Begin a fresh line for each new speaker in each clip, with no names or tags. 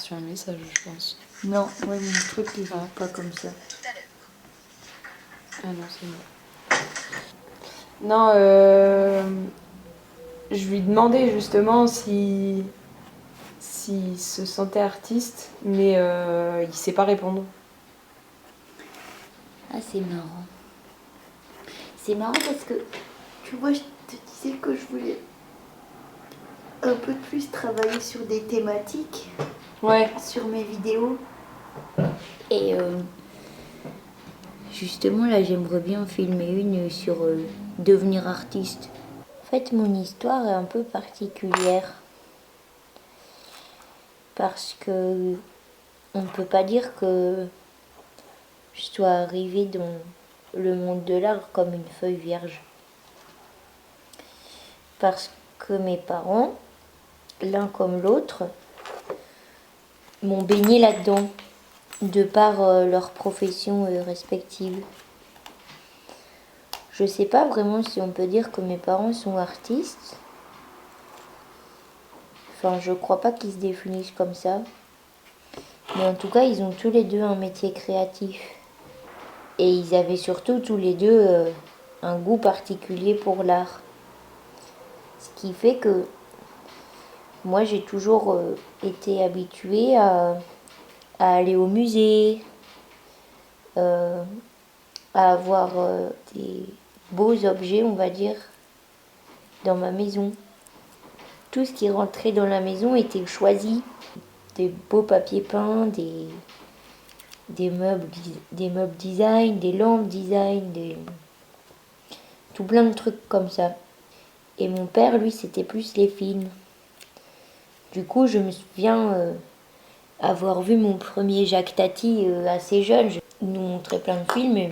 reçu un message, je pense.
Non, ouais, mon truc il va pas comme ça.
Ah non, c'est bon. Non, je lui demandais justement s'il se sentait artiste, mais il sait pas répondre.
Ah, c'est marrant. C'est marrant parce que, tu vois, je te disais que je voulais un peu plus travailler sur des thématiques,
Ouais.
sur mes vidéos. Et justement, là, j'aimerais bien filmer une sur devenir artiste. En fait, mon histoire est un peu particulière. Parce que on ne peut pas dire que je sois arrivée dans le monde de l'art comme une feuille vierge. Parce que mes parents, l'un comme l'autre, m'ont baigné là-dedans, de par leurs professions respectives. Je ne sais pas vraiment si on peut dire que mes parents sont artistes. Enfin, je crois pas qu'ils se définissent comme ça. Mais en tout cas, ils ont tous les deux un métier créatif. Et ils avaient surtout tous les deux un goût particulier pour l'art. Ce qui fait que moi, j'ai toujours été habituée à aller au musée, à avoir des beaux objets, on va dire, dans ma maison. Tout ce qui rentrait dans la maison était choisi. Des beaux papiers peints, des meubles design, des lampes design, tout plein de trucs comme ça. Et mon père, lui, c'était plus les films. Du coup, je me souviens avoir vu mon premier Jacques Tati assez jeune. Il nous montrait plein de films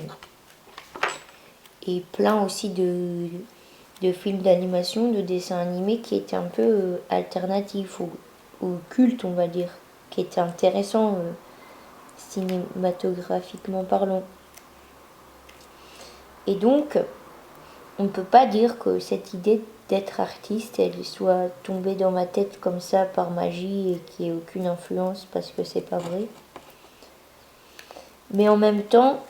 et plein aussi de films d'animation, de dessins animés qui étaient un peu alternatifs ou cultes, on va dire, qui étaient intéressants cinématographiquement parlant. Et donc, on ne peut pas dire que cette idée d'être artiste, elle soit tombée dans ma tête comme ça par magie et qu'il n'y ait aucune influence parce que c'est pas vrai. Mais en même temps,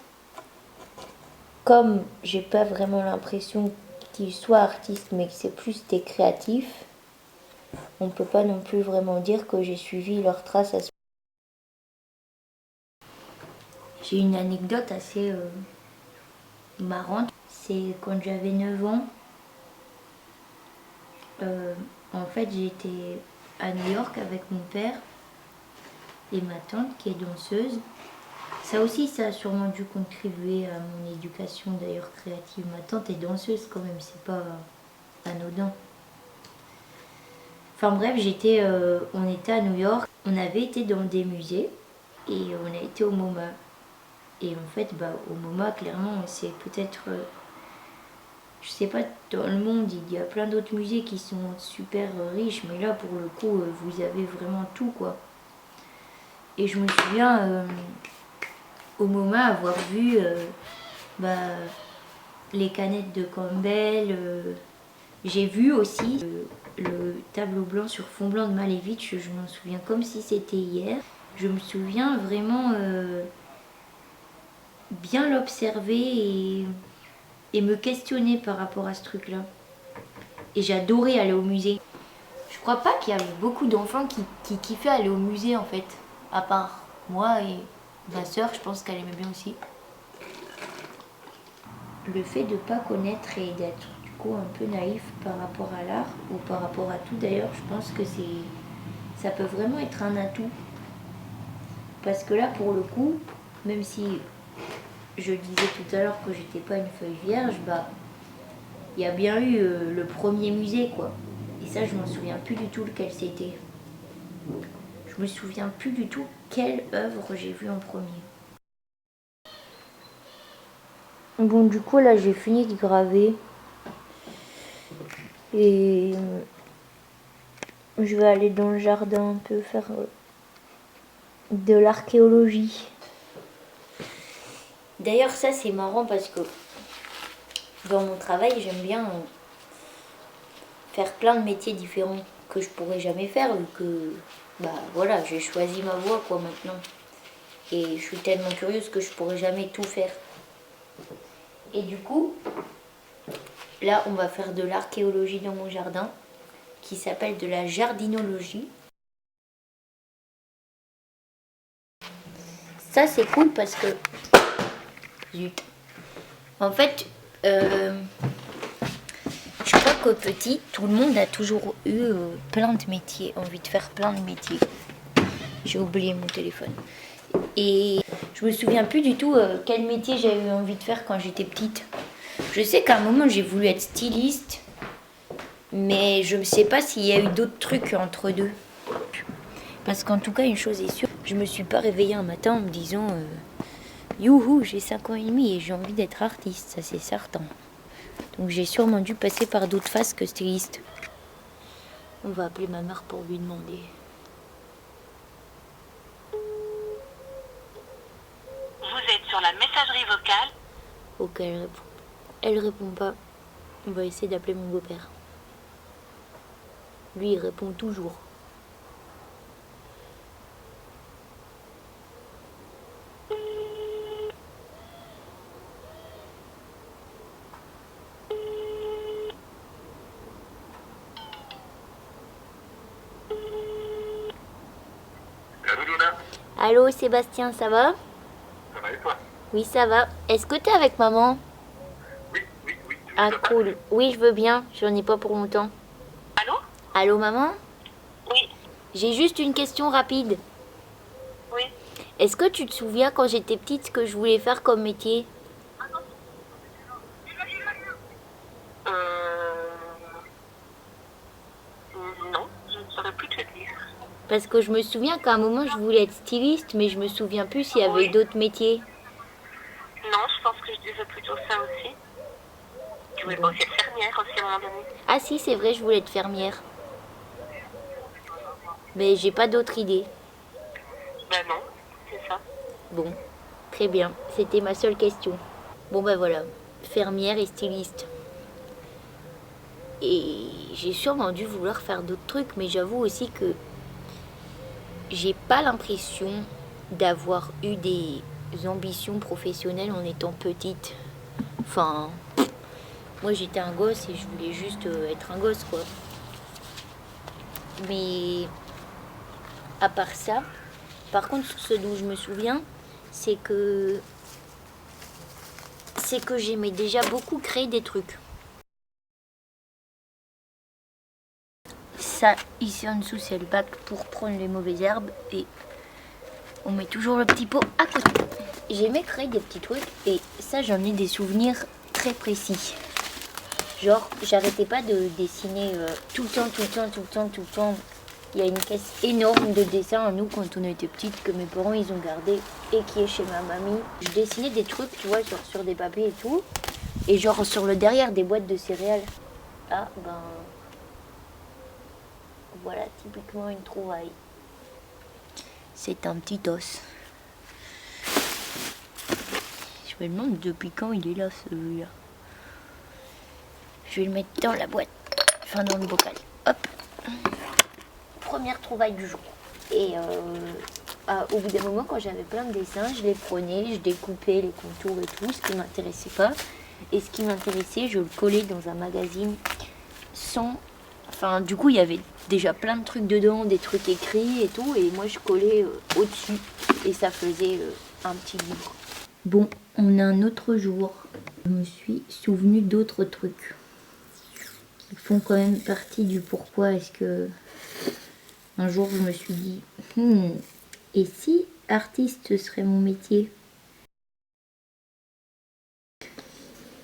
comme j'ai pas vraiment l'impression qu'il soit artiste mais que c'est plus des créatifs, on ne peut pas non plus vraiment dire que j'ai suivi leurs traces. J'ai une anecdote assez marrante. C'est quand j'avais 9 ans. En fait, j'étais à New York avec mon père et ma tante qui est danseuse. Ça aussi, ça a sûrement dû contribuer à mon éducation d'ailleurs créative. Ma tante est danseuse quand même, c'est pas anodin. Enfin bref, on était à New York, on avait été dans des musées et on a été au MoMA. Et en fait, au MoMA, clairement, c'est peut-être, je sais pas, dans le monde, il y a plein d'autres musées qui sont super riches, mais là, pour le coup, vous avez vraiment tout, quoi. Et je me souviens, au MoMA, avoir vu les canettes de Campbell. J'ai vu aussi le tableau blanc sur fond blanc de Malevich, je m'en souviens comme si c'était hier. Je me souviens vraiment bien l'observer et me questionner par rapport à ce truc-là. Et j'adorais aller au musée. Je crois pas qu'il y avait beaucoup d'enfants qui kiffaient aller au musée en fait, à part moi et ma soeur, je pense qu'elle aimait bien aussi. Le fait de ne pas connaître et d'être du coup un peu naïf par rapport à l'art ou par rapport à tout d'ailleurs, je pense que ça peut vraiment être un atout. Parce que là pour le coup, même si je disais tout à l'heure que j'étais pas une feuille vierge, il y a bien eu le premier musée quoi. Et ça je m'en souviens plus du tout lequel c'était. Je me souviens plus du tout quelle œuvre j'ai vue en premier. Bon du coup là j'ai fini de graver. Et je vais aller dans le jardin un peu faire de l'archéologie. D'ailleurs ça c'est marrant parce que dans mon travail j'aime bien faire plein de métiers différents que je pourrais jamais faire vu que bah voilà, j'ai choisi ma voie quoi maintenant. Et je suis tellement curieuse que je pourrais jamais tout faire. Et du coup, là on va faire de l'archéologie dans mon jardin, qui s'appelle de la jardinologie. Ça c'est cool parce que... Zut. En fait, je crois qu'au petit, tout le monde a toujours eu plein de métiers, envie de faire plein de métiers. J'ai oublié mon téléphone. Et je me souviens plus du tout quel métier j'avais eu envie de faire quand j'étais petite. Je sais qu'à un moment j'ai voulu être styliste, mais je ne sais pas s'il y a eu d'autres trucs entre deux. Parce qu'en tout cas, une chose est sûre, je me suis pas réveillée un matin en me disant youhou, j'ai 5 ans et demi et j'ai envie d'être artiste, ça c'est certain. Donc j'ai sûrement dû passer par d'autres phases que styliste. On va appeler ma mère pour lui demander.
Vous êtes sur la messagerie vocale.
Ok, elle répond. Elle répond pas. On va essayer d'appeler mon beau-père. Lui, il répond toujours.
Allô Luna,
Allô Sébastien, ça va?
ça va et toi?
Oui, ça va. Est-ce que t'es avec maman?
Oui, tu veux
Ah,
que je
cool. Oui, je veux bien. J'en ai pas pour longtemps.
Allô?
Allô, maman?
Oui,
J'ai juste une question rapide.
oui.
Est-ce que tu te souviens quand j'étais petite ce que je voulais faire comme métier?
Euh... Non, je ne saurais plus te dire.
Parce que je me souviens qu'à un moment je voulais être styliste, mais je me souviens plus s'il y avait
Oui.
d'autres métiers.
Non, je pense que je disais plutôt ça aussi. Tu voulais
Bon.
pas aussi être fermière aussi à un moment donné.
Ah si, c'est vrai, je voulais être fermière. Mais j'ai pas d'autre idée.
Ben non, c'est ça.
Bon, très bien. C'était ma seule question. Bon ben voilà, fermière et styliste. Et j'ai sûrement dû vouloir faire d'autres trucs, mais j'avoue aussi que j'ai pas l'impression d'avoir eu des ambitions professionnelles en étant petite. Enfin, moi j'étais un gosse et je voulais juste être un gosse quoi. Mais à part ça, par contre ce dont je me souviens, c'est que j'aimais déjà beaucoup créer des trucs. Ça, ici en dessous, c'est le bac pour prendre les mauvaises herbes et on met toujours le petit pot à côté. J'aimais créer des petits trucs et ça, j'en ai des souvenirs très précis. Genre, j'arrêtais pas de dessiner tout le temps. Il y a une caisse énorme de dessins à nous quand on était petites que mes parents ils ont gardé et qui est chez ma mamie. Je dessinais des trucs, tu vois, genre sur des papiers et tout. Et genre sur le derrière des boîtes de céréales. Ah, ben... Voilà typiquement une trouvaille. C'est un petit os. Je me demande depuis quand il est là celui-là. Je vais le mettre dans la boîte. Enfin dans le bocal. Hop. Première trouvaille du jour. Et au bout d'un moment, quand j'avais plein de dessins, je les prenais, je découpais les contours et tout, ce qui m'intéressait pas. Et ce qui m'intéressait, je le collais dans un magazine sans... Enfin, du coup, il y avait déjà plein de trucs dedans, des trucs écrits et tout. Et moi, je collais au-dessus. Et ça faisait un petit livre. Bon, on a un autre jour. Je me suis souvenu d'autres trucs qui font quand même partie du pourquoi est-ce que... Un jour, je me suis dit, et si artiste ce serait mon métier?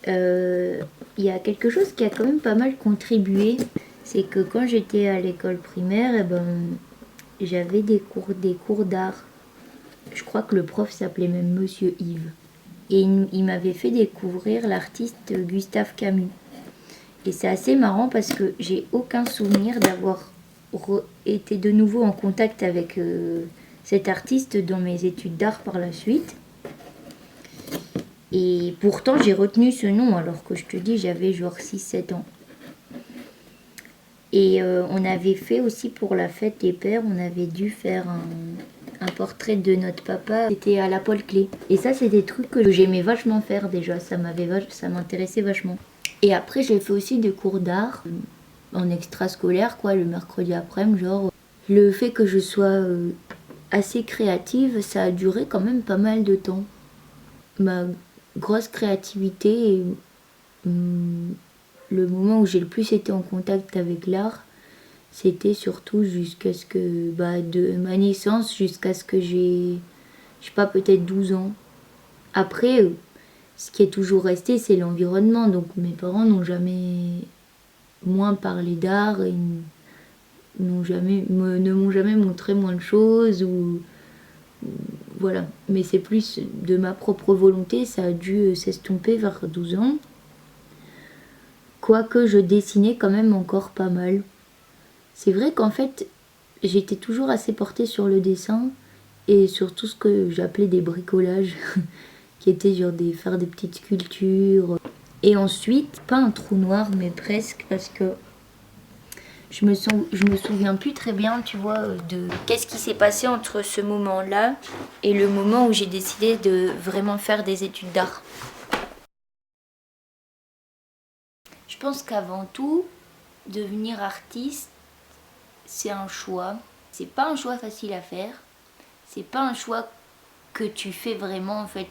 Il y a quelque chose qui a quand même pas mal contribué. C'est que quand j'étais à l'école primaire, eh ben, j'avais des cours d'art. Je crois que le prof s'appelait même Monsieur Yves. Et il m'avait fait découvrir l'artiste Gustave Camus. Et c'est assez marrant parce que j'ai aucun souvenir d'avoir été de nouveau en contact avec cet artiste dans mes études d'art par la suite. Et pourtant j'ai retenu ce nom alors que je te dis j'avais genre 6-7 ans. Et on avait fait aussi pour la fête des pères, on avait dû faire un portrait de notre papa. C'était à la Paul Klee. Et ça, c'est des trucs que j'aimais vachement faire déjà. Ça m'intéressait vachement. Et après, j'ai fait aussi des cours d'art en extrascolaire, quoi, le mercredi après-midi, genre. Le fait que je sois assez créative, ça a duré quand même pas mal de temps. Ma grosse créativité, le moment où j'ai le plus été en contact avec l'art, c'était surtout jusqu'à ce que, de ma naissance jusqu'à ce que j'ai, je sais pas, peut-être 12 ans. Après, ce qui est toujours resté, c'est l'environnement. Donc mes parents n'ont jamais moins parlé d'art et ne m'ont jamais montré moins de choses ou voilà. Mais c'est plus de ma propre volonté, ça a dû s'estomper vers 12 ans. Quoique je dessinais quand même encore pas mal. C'est vrai qu'en fait, j'étais toujours assez portée sur le dessin et sur tout ce que j'appelais des bricolages, qui étaient genre faire des petites sculptures. Et ensuite, pas un trou noir, mais presque, parce que je me souviens plus très bien, tu vois, de qu'est-ce qui s'est passé entre ce moment-là et le moment où j'ai décidé de vraiment faire des études d'art. Je pense qu'avant tout, devenir artiste, c'est un choix. C'est pas un choix facile à faire. C'est pas un choix que tu fais vraiment, en fait.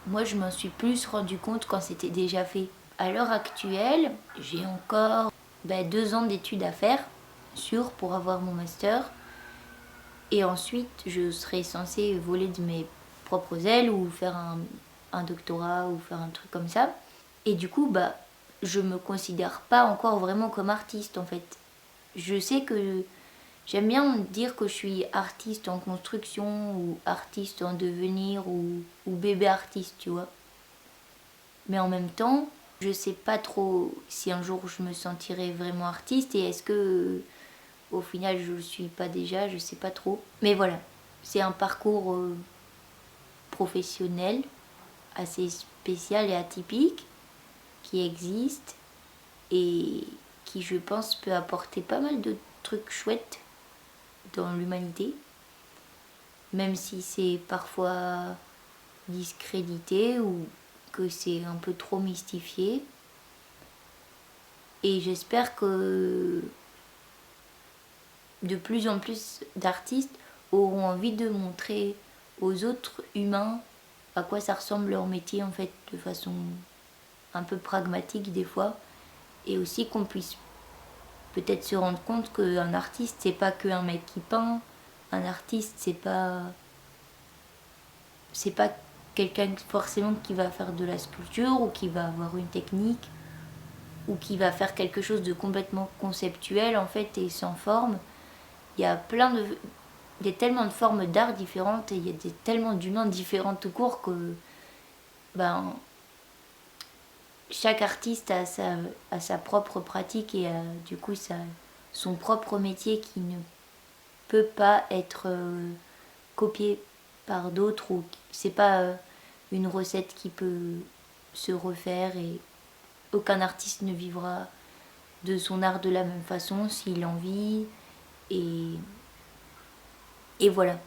Moi, je m'en suis plus rendu compte quand c'était déjà fait. À l'heure actuelle, j'ai encore 2 ans d'études à faire, pour avoir mon master. Et ensuite, je serai censée voler de mes propres ailes ou faire un doctorat ou faire un truc comme ça. Et du coup, je me considère pas encore vraiment comme artiste, en fait. Je sais que j'aime bien dire que je suis artiste en construction ou artiste en devenir ou bébé artiste, tu vois. Mais en même temps, je sais pas trop si un jour je me sentirai vraiment artiste et est-ce que au final je le suis pas déjà, je sais pas trop. Mais voilà, c'est un parcours professionnel assez spécial et atypique qui existe et qui, je pense, peut apporter pas mal de trucs chouettes dans l'humanité, même si c'est parfois discrédité ou que c'est un peu trop mystifié. Et j'espère que de plus en plus d'artistes auront envie de montrer aux autres humains à quoi ça ressemble leur métier, en fait, de façon un peu pragmatique des fois, et aussi qu'on puisse peut-être se rendre compte qu'un artiste, c'est pas qu'un mec qui peint. Un artiste, c'est pas quelqu'un forcément qui va faire de la sculpture ou qui va avoir une technique ou qui va faire quelque chose de complètement conceptuel, en fait, et sans forme. Il y a tellement de formes d'art différentes et il y a tellement d'humains différents tout court que chaque artiste a sa propre pratique et a du coup son propre métier qui ne peut pas être copié par d'autres, ou c'est pas une recette qui peut se refaire, et aucun artiste ne vivra de son art de la même façon s'il en vit, et voilà.